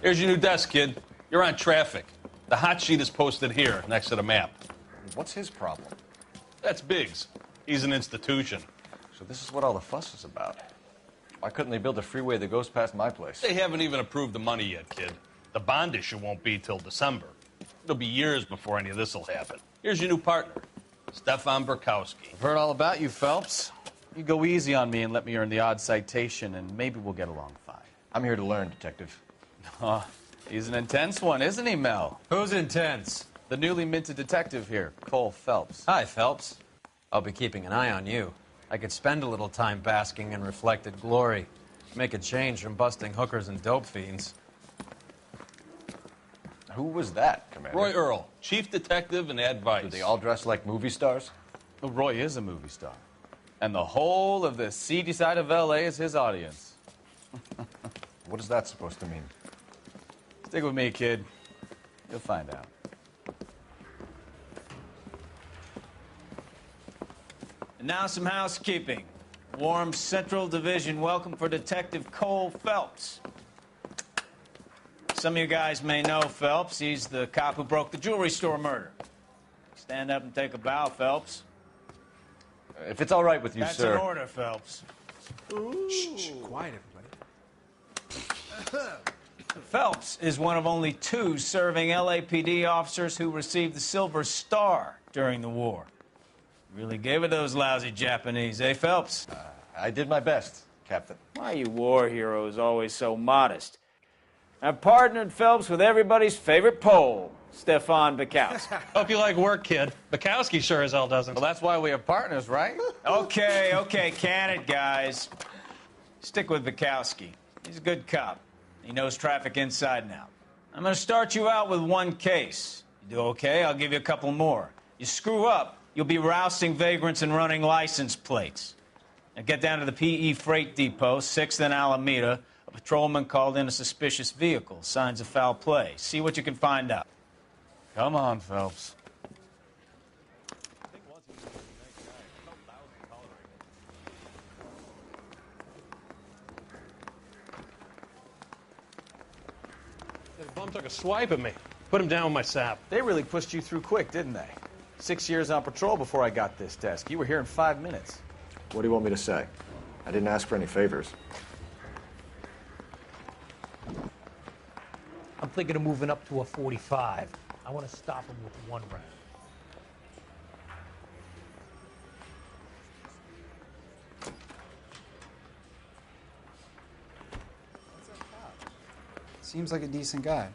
Here's your new desk, kid. You're on traffic. The hot sheet is posted here, next to the map. What's his problem? That's Biggs. He's an institution. So this is what all the fuss is about. Why couldn't they build a freeway that goes past my place? They haven't even approved the money yet, kid. The bond issue won't be till December. It'll be years before any of this will happen. Here's your new partner, Stefan Burkowski. I've heard all about you, Phelps. You go easy on me and let me earn the odd citation, and maybe we'll get along fine. I'm here to learn, Detective. Oh, he's an intense one, isn't he, Mel? Who's intense? The newly minted detective here, Cole Phelps. Hi, Phelps. I'll be keeping an eye on you. I could spend a little time basking in reflected glory. Make a change from busting hookers and dope fiends. Who was that, Commander? Roy Earl, chief detective and advice. Do they all dress like movie stars? Well, Roy is a movie star. And the whole of the seedy side of L.A. is his audience. What is that supposed to mean? Stick with me, kid. You'll find out. And now some housekeeping. Warm Central Division welcome for Detective Cole Phelps. Some of you guys may know Phelps. He's the cop who broke the jewelry store murder. Stand up and take a bow, Phelps. If it's all right with you, That's sir. an order, Phelps. Shh, quiet, everybody. Phelps is one of only 2 serving LAPD officers who received the Silver Star during the war. Really gave it those lousy Japanese, eh, Phelps? I did my best, Captain. Why are you war heroes always so modest? I've partnered Phelps with everybody's favorite Pole, Stefan Burkowski. Hope you like work, kid. Bukowski sure as hell doesn't. Well, that's why we have partners, right? Okay, can it, guys? Stick with Bukowski. He's a good cop. He knows traffic inside and out. I'm going to start you out with 1 case. You do okay, I'll give you a couple more. You screw up, you'll be rousting vagrants and running license plates. Now get down to the PE Freight Depot, 6th and Alameda. A patrolman called in a suspicious vehicle. Signs of foul play. See what you can find out. Come on, Phelps. The bum took a swipe at me. Put him down with my sap. They really pushed you through quick, didn't they? 6 years on patrol before I got this desk. You were here in 5 minutes. What do you want me to say? I didn't ask for any favors. I'm thinking of moving up to a 45. I want to stop him with 1 round. Seems like a decent guy.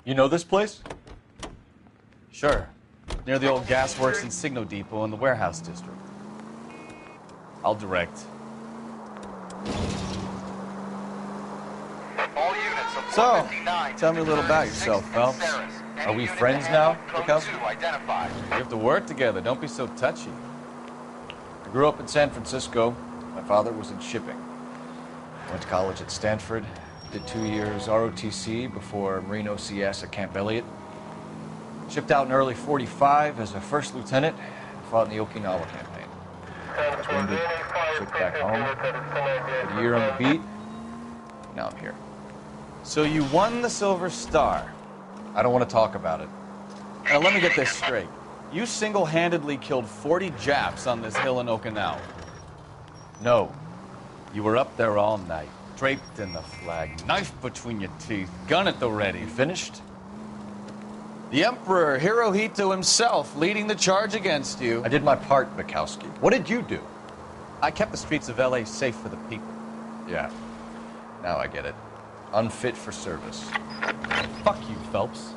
You know this place? Sure. Near the old gasworks and Signo Depot in the warehouse district. I'll direct. All units of So, 459 tell me a little about yourself, Phelps. Are we friends now, Burkowski? Identified. We have to work together. Don't be so touchy. I grew up in San Francisco. My father was in shipping. Went to college at Stanford. Did 2 years ROTC before Marine OCS at Camp Elliott. Shipped out in early '45 as a first lieutenant. Fought in the Okinawa campaign. Was wounded. Shipped back home. Did a year on the beat. Now I'm here. So you won the Silver Star. I don't want to talk about it. Now let me get this straight. You single-handedly killed 40 Japs on this hill in Okinawa. No. You were up there all night, draped in the flag, knife between your teeth, gun at the ready. You finished? The Emperor Hirohito himself leading the charge against you. I did my part, Bukowski. What did you do? I kept the streets of L.A. safe for the people. Yeah. Now I get it. Unfit for service. Fuck you, Phelps.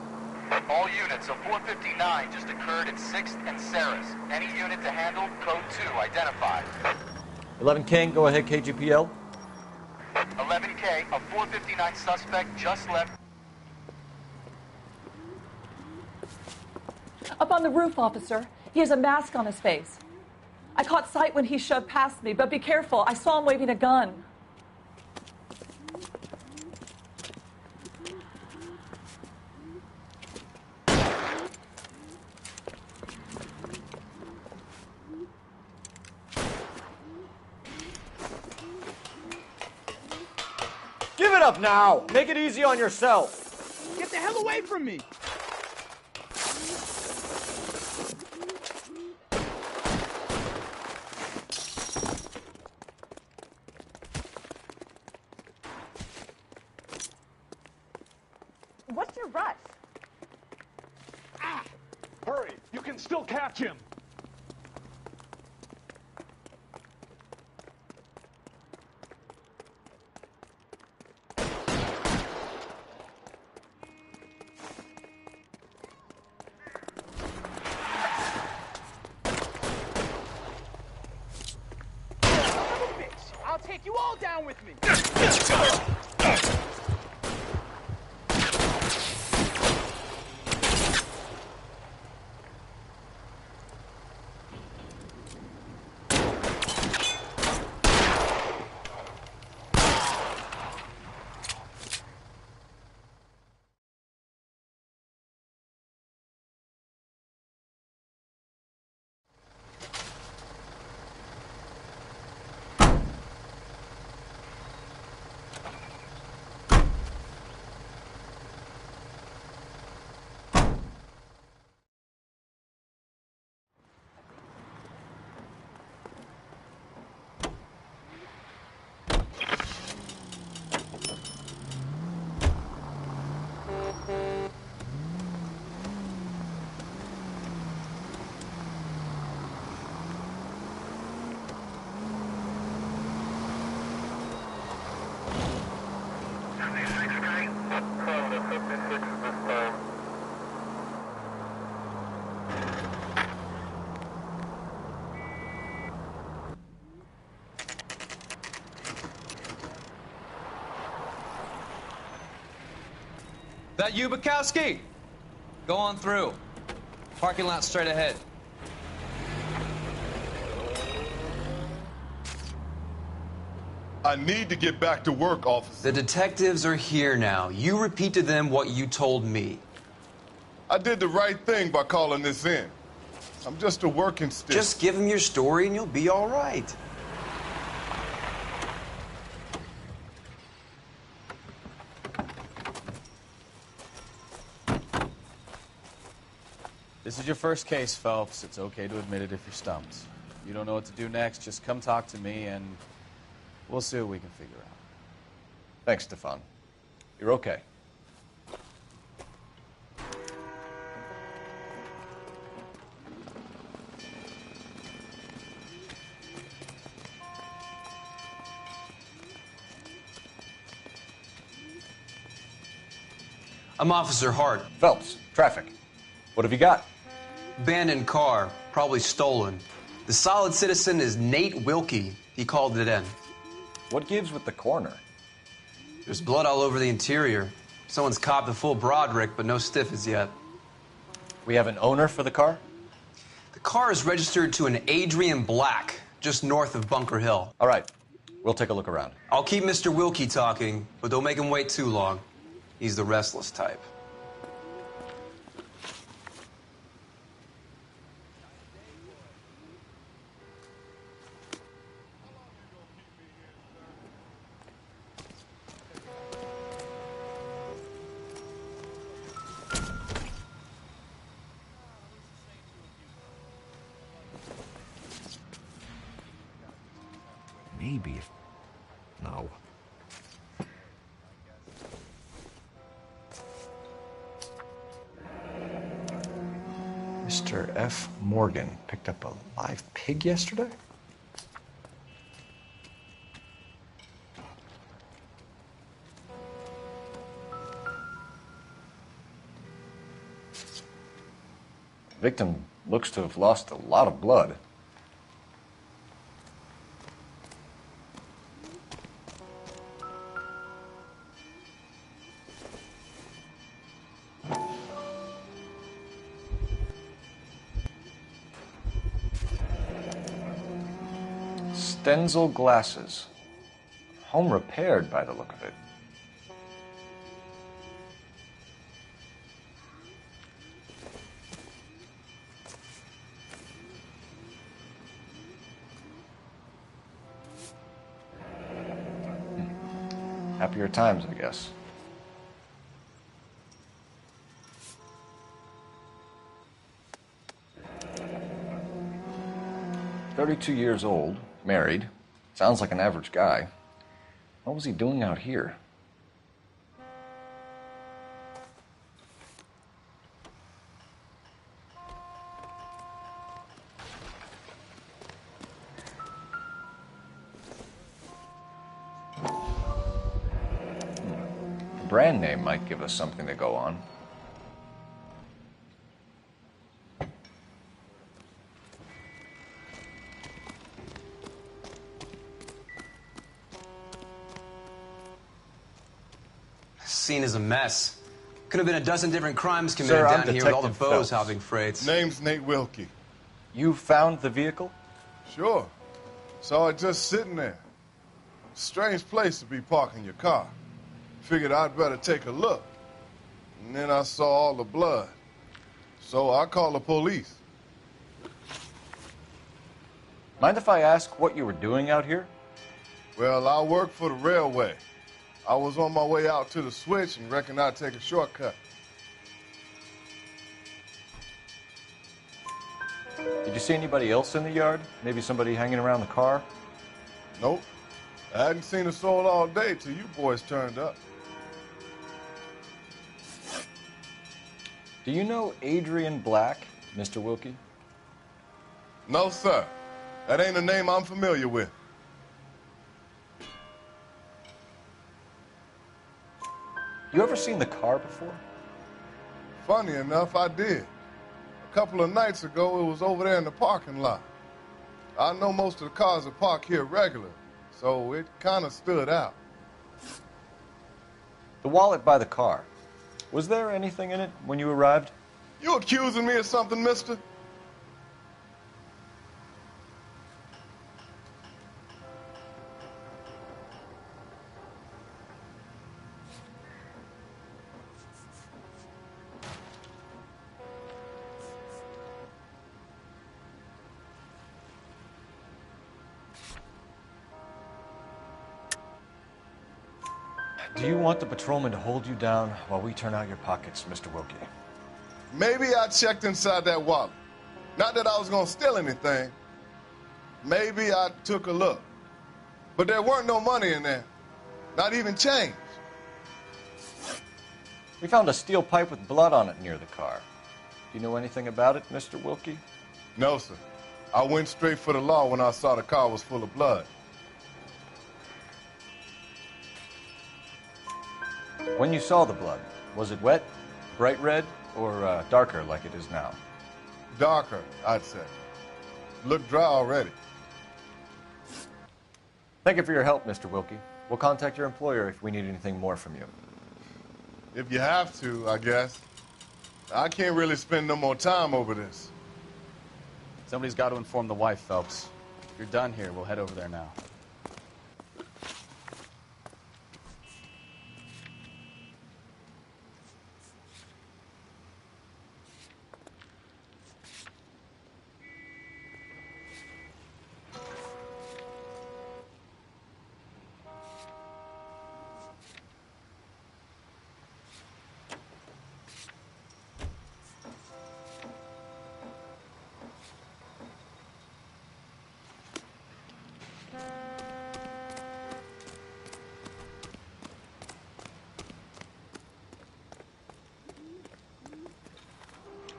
All units of 459 just occurred at 6th and Saris. Any unit to handle, code 2 identified. 11 King, go ahead, KGPL. 11K, a 459 suspect just left. Up on the roof, officer. He has a mask on his face. I caught sight when he shoved past me, but be careful. I saw him waving a gun. Give it up now! Make it easy on yourself! Get the hell away from me! What's your rush? Ah! Hurry! You can still catch him! I'll take you all down with me! That you, Bukowski? Go on through. Parking lot straight ahead. I need to get back to work, officer. The detectives are here now. You repeat to them what you told me. I did the right thing by calling this in. I'm just a working stiff. Just give them your story and you'll be all right. This is your first case, Phelps. It's okay to admit it if you're stumped. You don't know what to do next, just come talk to me and we'll see what we can figure out. Thanks, Stefan. You're okay. I'm Officer Hart. Phelps, traffic. What have you got? Abandoned car, probably stolen. The solid citizen is Nate Wilkie. He called it in. What gives with the coroner? There's blood all over the interior. Someone's copped a full Broderick, but no stiff as yet. We have an owner for the car? The car is registered to an Adrian Black, just north of Bunker Hill. All right. We'll take a look around. I'll keep Mr. Wilkie talking, but don't make him wait too long. He's the restless type. Maybe if... No. Mr. F. Morgan picked up a live pig yesterday? Victim looks to have lost a lot of blood. Stenzel glasses. Home repaired by the look of it. Happier times, I guess. "32 years old, married. Sounds like an average guy. What was he doing out here?" Brand name might give us something to go on. Scene is a mess. Could have been a dozen different crimes committed Sir, I'm down here with all the Detective bows Phelps. hopping freights. Name's Nate Wilkie. You found the vehicle? Sure. Saw it just sitting there. Strange place to be parking your car. Figured I'd better take a look. And then I saw all the blood. So I called the police. Mind if I ask what you were doing out here? Well, I work for the railway. I was on my way out to the switch and reckoned I'd take a shortcut. Did you see anybody else in the yard? Maybe somebody hanging around the car? Nope. I hadn't seen a soul all day till you boys turned up. Do you know Adrian Black, Mr. Wilkie? No, sir. That ain't a name I'm familiar with. You ever seen the car before? Funny enough, I did. A couple of nights ago, it was over there in the parking lot. I know most of the cars are parked here regular, so it kind of stood out. The wallet by the car. Was there anything in it when you arrived? You accusing me of something, mister? Do you want the patrolman to hold you down while we turn out your pockets, Mr. Wilkie? Maybe I checked inside that wallet. Not that I was gonna steal anything. Maybe I took a look. But there weren't no money in there. Not even change. We found a steel pipe with blood on it near the car. Do you know anything about it, Mr. Wilkie? No, sir. I went straight for the law when I saw the car was full of blood. When you saw the blood, was it wet, bright red, or darker like it is now? Darker, I'd say. Looked dry already. Thank you for your help, Mr. Wilkie. We'll contact your employer if we need anything more from you. If you have to, I guess. I can't really spend no more time over this. Somebody's got to inform the wife, Phelps. If you're done here, we'll head over there now.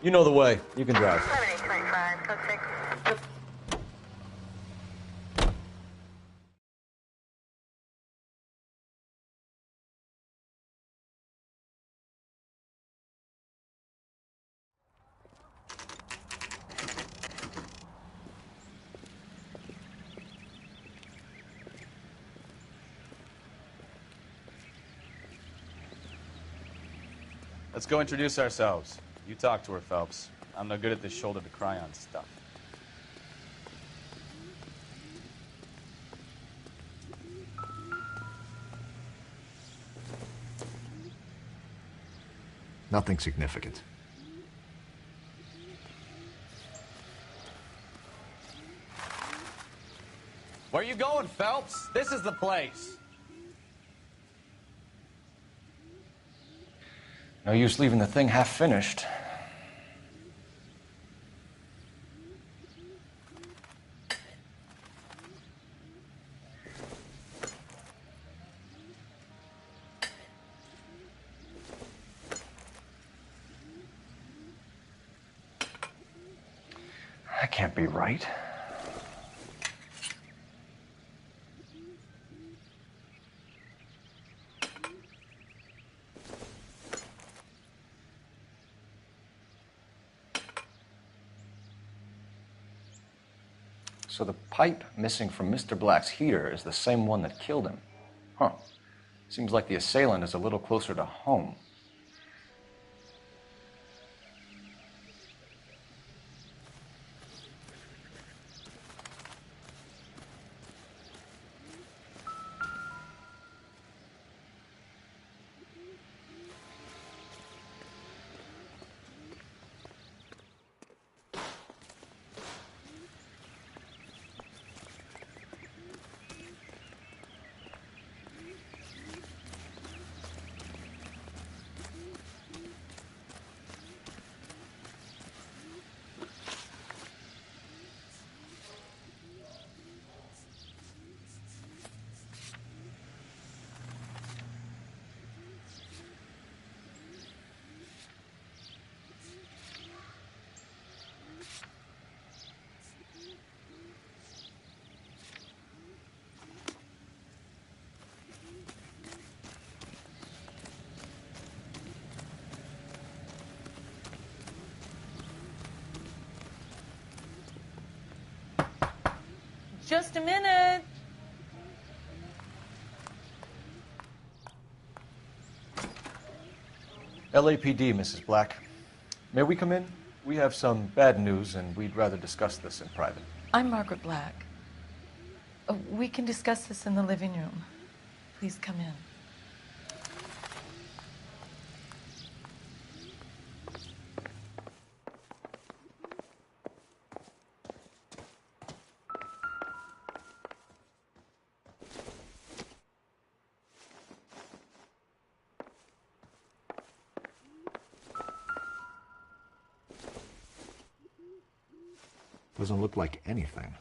You know the way. You can drive. 7825, code 6. Let's go introduce ourselves. You talk to her, Phelps. I'm no good at this shoulder to cry on stuff. Nothing significant. Where you going, Phelps? This is the place. No use leaving the thing half finished. That can't be right. So the pipe missing from Mr. Black's heater is the same one that killed him. Huh. Seems like the assailant is a little closer to home. Just a minute. LAPD, Mrs. Black. May we come in? We have some bad news, and we'd rather discuss this in private. I'm Margaret Black. We can discuss this in the living room. Please come in. Doesn't look like anything.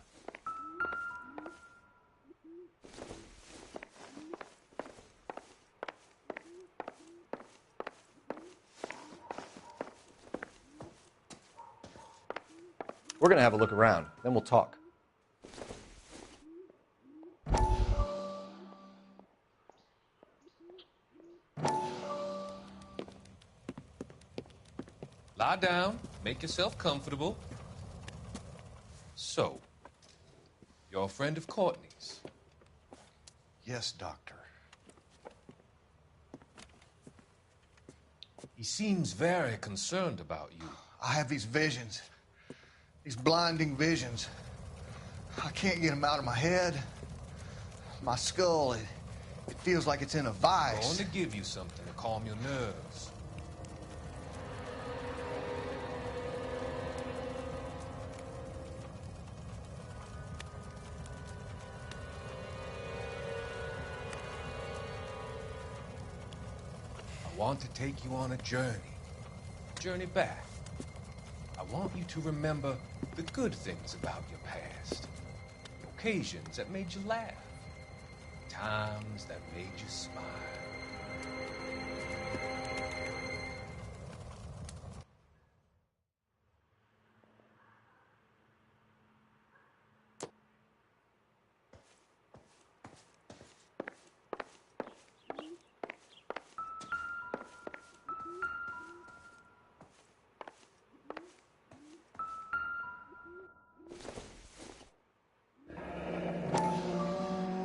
We're gonna have a look around, then we'll talk. Lie down, make yourself comfortable. So, you're a friend of Courtney's? Yes, Doctor. He seems very concerned about you. I have these visions. These blinding visions. I can't get them out of my head. My skull, it feels like it's in a I'm vice. going to give you something to calm your nerves. I want to take you on a journey back. I want you to remember the good things about your past, occasions that made you laugh, times that made you smile.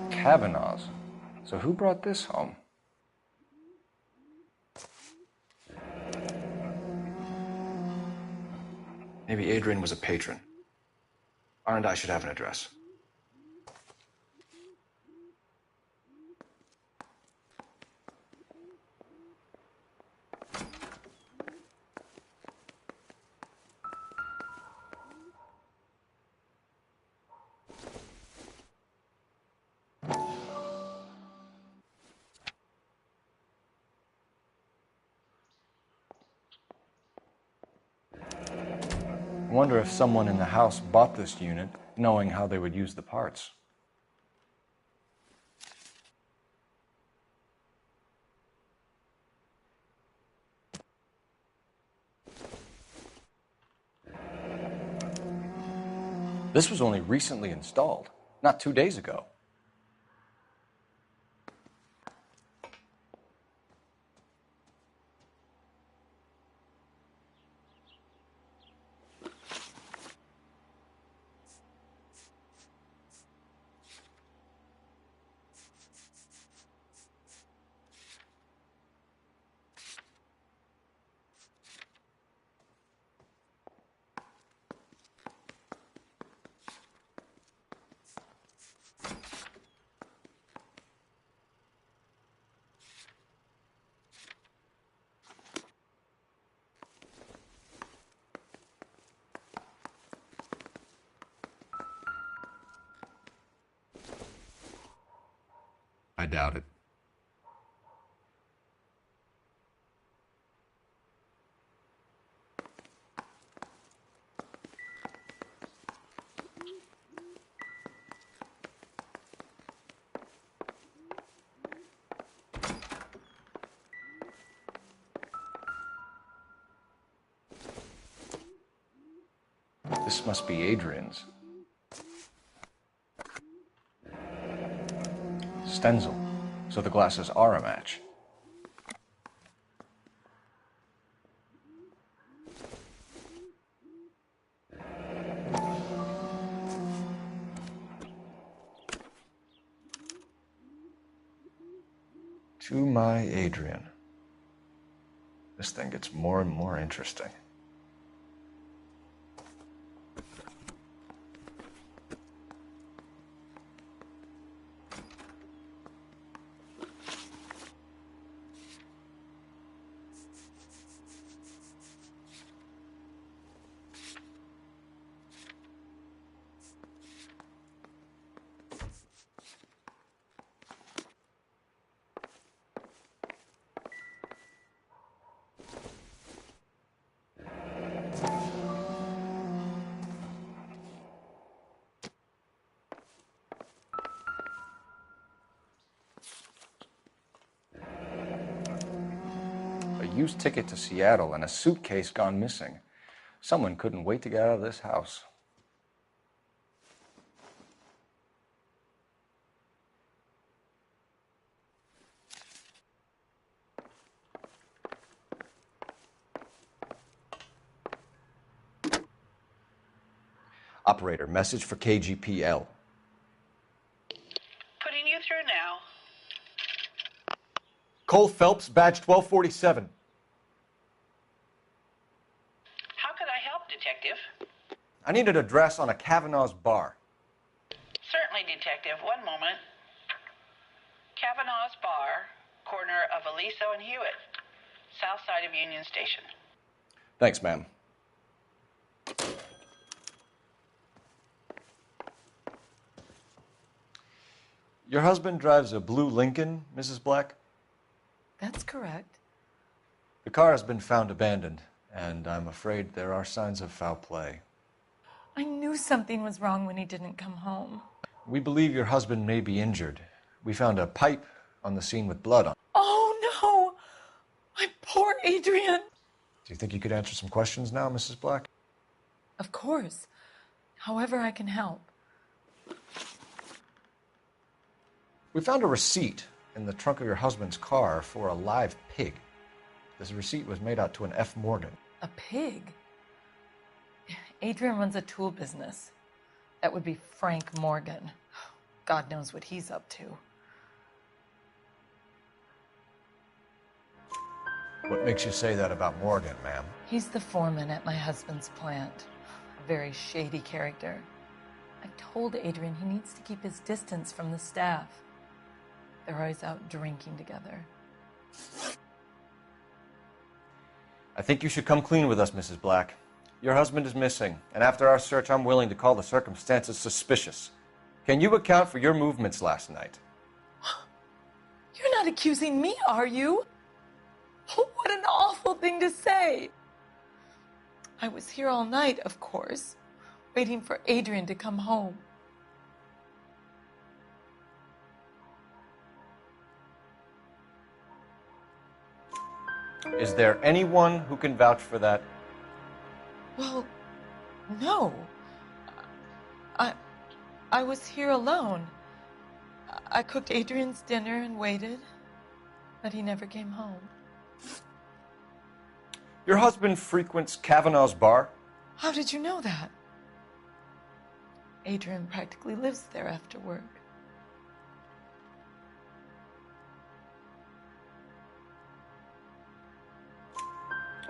Kavanaugh's. So who brought this home? Maybe Adrian was a patron. R&I should have an address. I wonder if someone in the house bought this unit knowing how they would use the parts. This was only recently installed, not 2 days ago. I doubt it. This must be Adrian's. Stenzel, so the glasses are a match. To my Adrian. This thing gets more and more interesting. A used ticket to Seattle and a suitcase gone missing. Someone couldn't wait to get out of this house. Operator, message for KGPL. Putting you through now. Cole Phelps, badge 1247. How could I help, Detective? I need an address on a Kavanaugh's bar. Certainly, Detective. One moment. Kavanaugh's Bar, corner of Aliso and Hewitt, south side of Union Station. Thanks, ma'am. Your husband drives a blue Lincoln, Mrs. Black? That's correct. The car has been found abandoned, and I'm afraid there are signs of foul play. I knew something was wrong when he didn't come home. We believe your husband may be injured. We found a pipe on the scene with blood on it. Oh, no! My poor Adrian! Do you think you could answer some questions now, Mrs. Black? Of course. However I can help. We found a receipt in the trunk of your husband's car for a live pig. This receipt was made out to an F. Morgan. A pig? Adrian runs a tool business. That would be Frank Morgan. God knows what he's up to. What makes you say that about Morgan, ma'am? He's the foreman at my husband's plant. A very shady character. I've told Adrian he needs to keep his distance from the staff. They're always out drinking together. I think you should come clean with us, Mrs. Black. Your husband is missing, and after our search, I'm willing to call the circumstances suspicious. Can you account for your movements last night? You're not accusing me, are you? What an awful thing to say. I was here all night, of course, waiting for Adrian to come home. Is there anyone who can vouch for that? Well, no. I was here alone. I cooked Adrian's dinner and waited, but he never came home. Your husband frequents Kavanaugh's bar? How did you know that? Adrian practically lives there after work.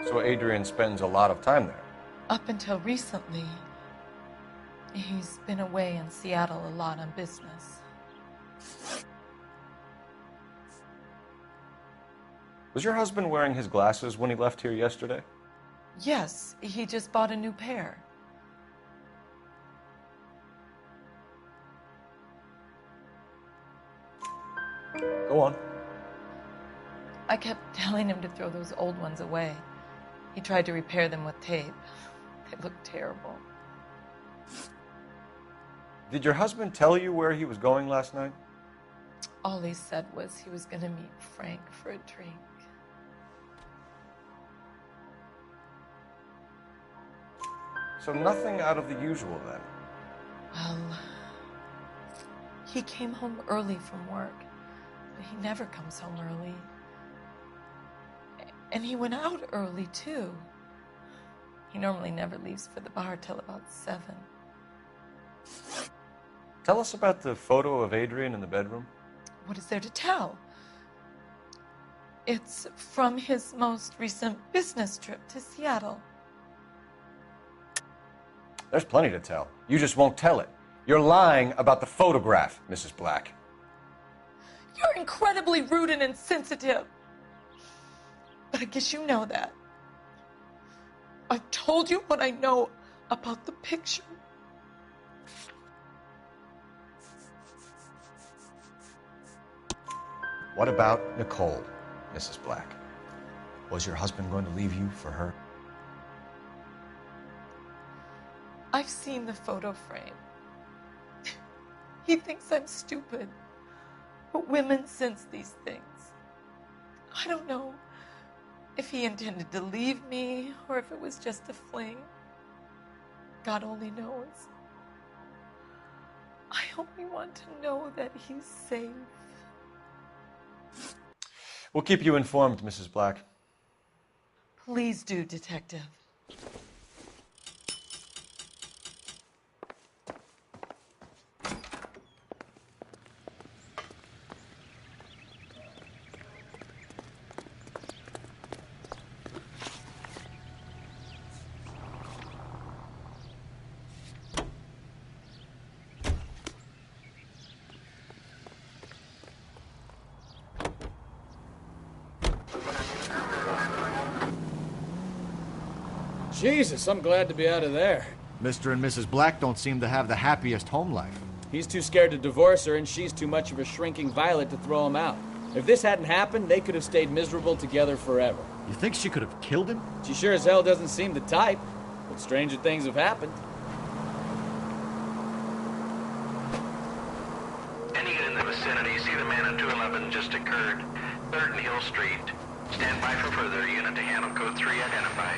So Adrian spends a lot of time there? Up until recently, he's been away in Seattle a lot on business. Was your husband wearing his glasses when he left here yesterday? Yes, he just bought a new pair. Go on. I kept telling him to throw those old ones away. He tried to repair them with tape. They looked terrible. Did your husband tell you where he was going last night? All he said was he was going to meet Frank for a drink. So nothing out of the usual then? Well, he came home early from work. But he never comes home early. And he went out early, too. He normally never leaves for the bar till about 7. Tell us about the photo of Adrian in the bedroom. What is there to tell? It's from his most recent business trip to Seattle. There's plenty to tell. You just won't tell it. You're lying about the photograph, Mrs. Black. You're incredibly rude and insensitive. But I guess you know that. I've told you what I know about the picture. What about Nicole, Mrs. Black? Was your husband going to leave you for her? I've seen the photo frame. He thinks I'm stupid. But women sense these things. I don't know if he intended to leave me or if it was just a fling. God only knows. I only want to know that he's safe. We'll keep you informed, Mrs. Black. Please do, Detective. Jesus, I'm glad to be out of there. Mr. and Mrs. Black don't seem to have the happiest home life. He's too scared to divorce her, and she's too much of a shrinking violet to throw him out. If this hadn't happened, they could have stayed miserable together forever. You think she could have killed him? She sure as hell doesn't seem the type, but stranger things have happened. Any unit in the vicinity, see the man on 211 just occurred. 3rd and Hill Street. Stand by for further. Unit to handle code 3 identified.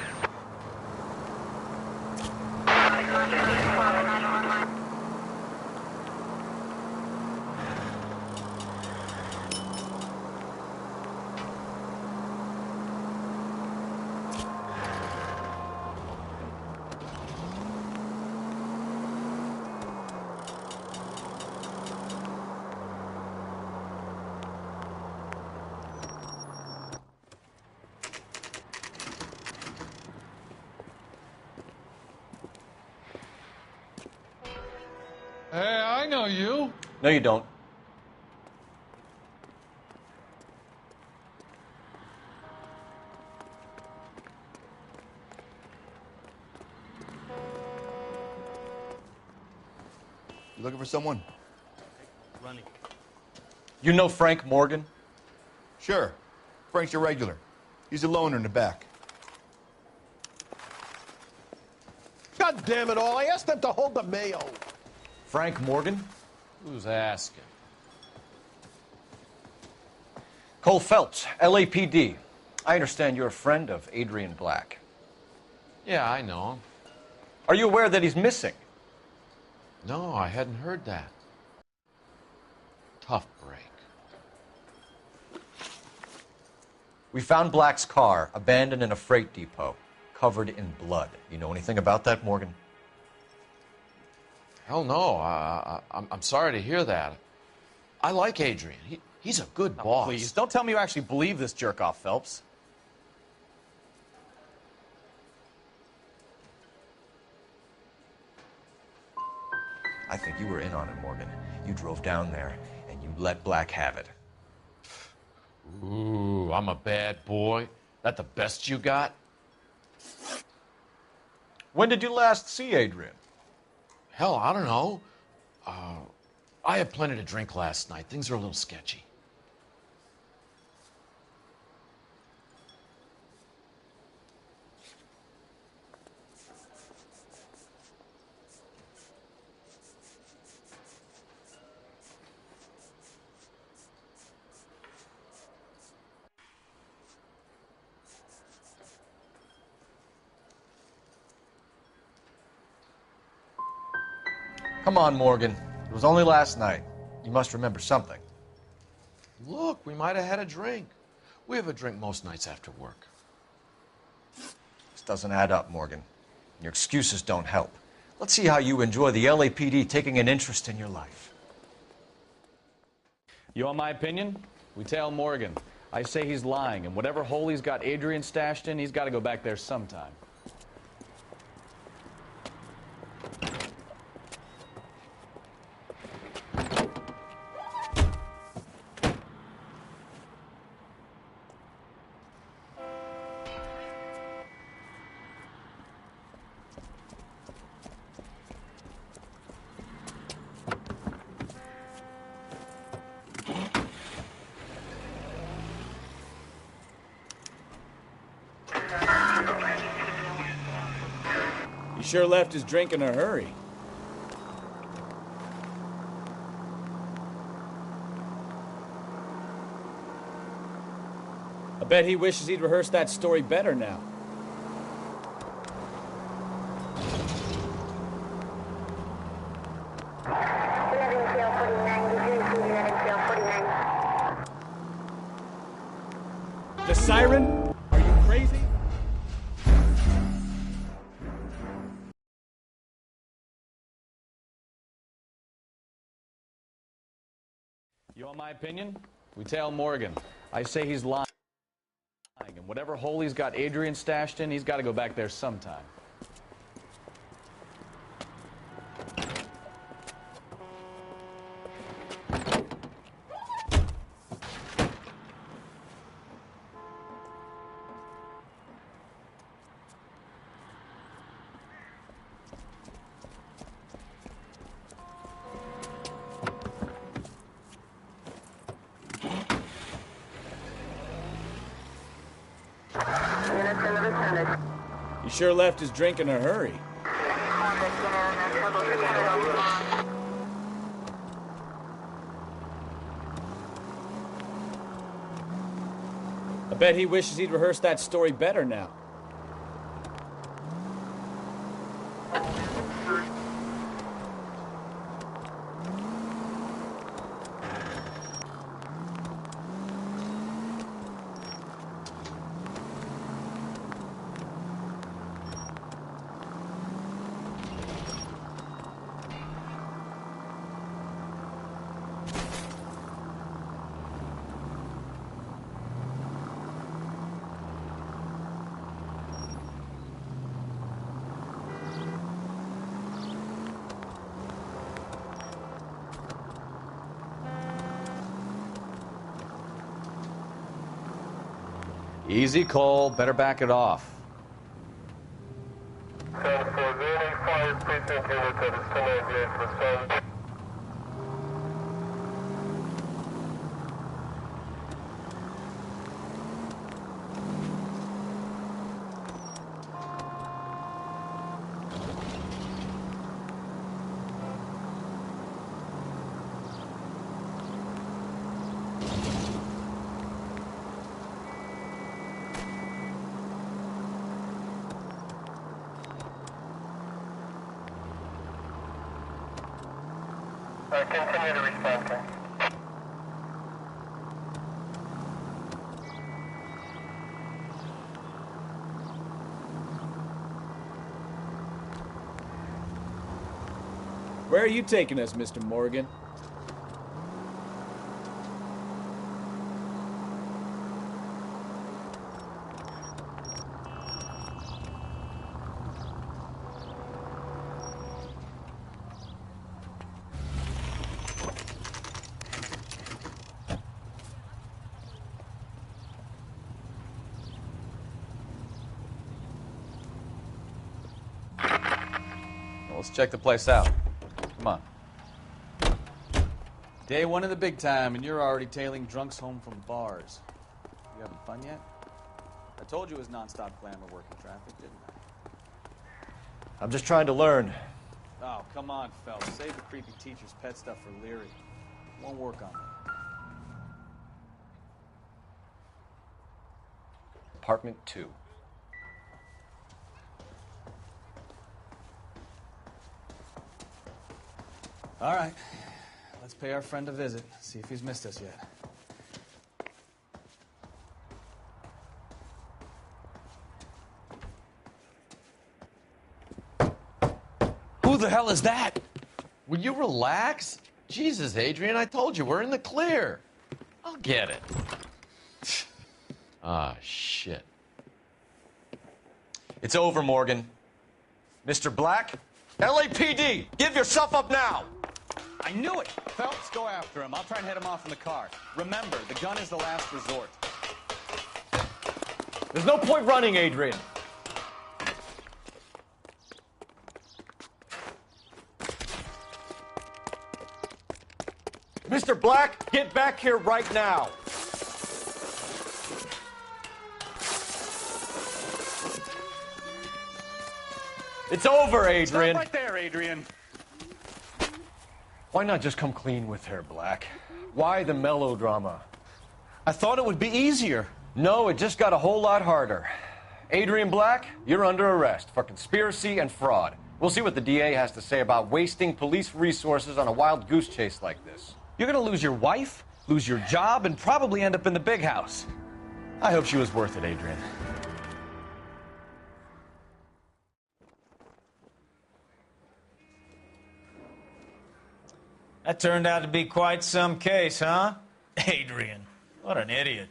Hey, I know you. No, you don't. You looking for someone? Running. You know Frank Morgan? Sure. Frank's a regular. He's a loner in the back. God damn it all. I asked them to hold the mail. Frank Morgan? Who's asking? Cole Phelps, LAPD. I understand you're a friend of Adrian Black. Yeah, I know him. Are you aware that he's missing? No, I hadn't heard that. Tough break. We found Black's car abandoned in a freight depot, covered in blood. You know anything about that, Morgan? Hell no. I'm sorry to hear that. I like Adrian. He's a good boss. Please, don't tell me you actually believe this jerk-off, Phelps. I think you were in on it, Morgan. You drove down there, and you let Black have it. Ooh, I'm a bad boy. That the best you got? When did you last see Adrian? Hell, I don't know. I had plenty to drink last night. Things are a little sketchy. Come on, Morgan. It was only last night. You must remember something. Look, we might have had a drink. We have a drink most nights after work. This doesn't add up, Morgan. Your excuses don't help. Let's see how you enjoy the LAPD taking an interest in your life. You want my opinion? We tail Morgan. I say he's lying, and whatever hole he's got Adrian stashed in, he's got to go back there sometime. He sure left his drink in a hurry. I bet he wishes he'd rehearsed that story better now. The siren? Are you crazy? You want my opinion? We tail Morgan. I say he's lying. And whatever hole he's got Adrian stashed in, he's got to go back there sometime. He sure left his drink in a hurry. I bet he wishes he'd rehearsed that story better now. Easy, Cole. Better back it off. Continue to respond, sir. Where are you taking us, Mr. Morgan? Let's check the place out. Come on. Day one of the big time, and you're already tailing drunks home from bars. You having fun yet? I told you it was nonstop glamour working traffic, didn't I? I'm just trying to learn. Oh, come on, fellas. Save the creepy teacher's pet stuff for Leary. Won't work on me. Apartment 2. All right. Let's pay our friend a visit, see if he's missed us yet. Who the hell is that? Will you relax? Jesus, Adrian, I told you, we're in the clear. I'll get it. Ah, shit. It's over, Morgan. Mr. Black, LAPD, give yourself up now! I knew it! Phelps, go after him. I'll try and head him off in the car. Remember, the gun is the last resort. There's no point running, Adrian. Mr. Black, get back here right now. It's over, Adrian. Stop right there, Adrian. Why not just come clean with her, Black? Why the melodrama? I thought it would be easier. No, it just got a whole lot harder. Adrian Black, you're under arrest for conspiracy and fraud. We'll see what the DA has to say about wasting police resources on a wild goose chase like this. You're gonna lose your wife, lose your job, and probably end up in the big house. I hope she was worth it, Adrian. That turned out to be quite some case, huh? Adrian, what an idiot.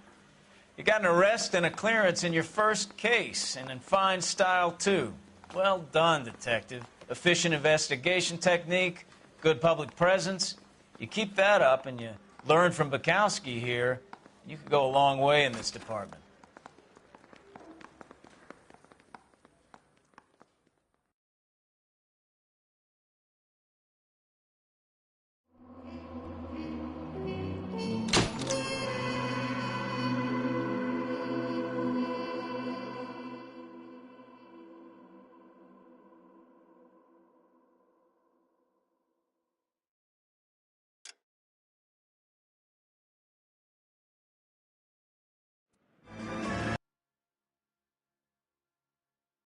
You got an arrest and a clearance in your first case, and in fine style, too. Well done, detective. Efficient investigation technique, good public presence. You keep that up and you learn from Bukowski here, you could go a long way in this department.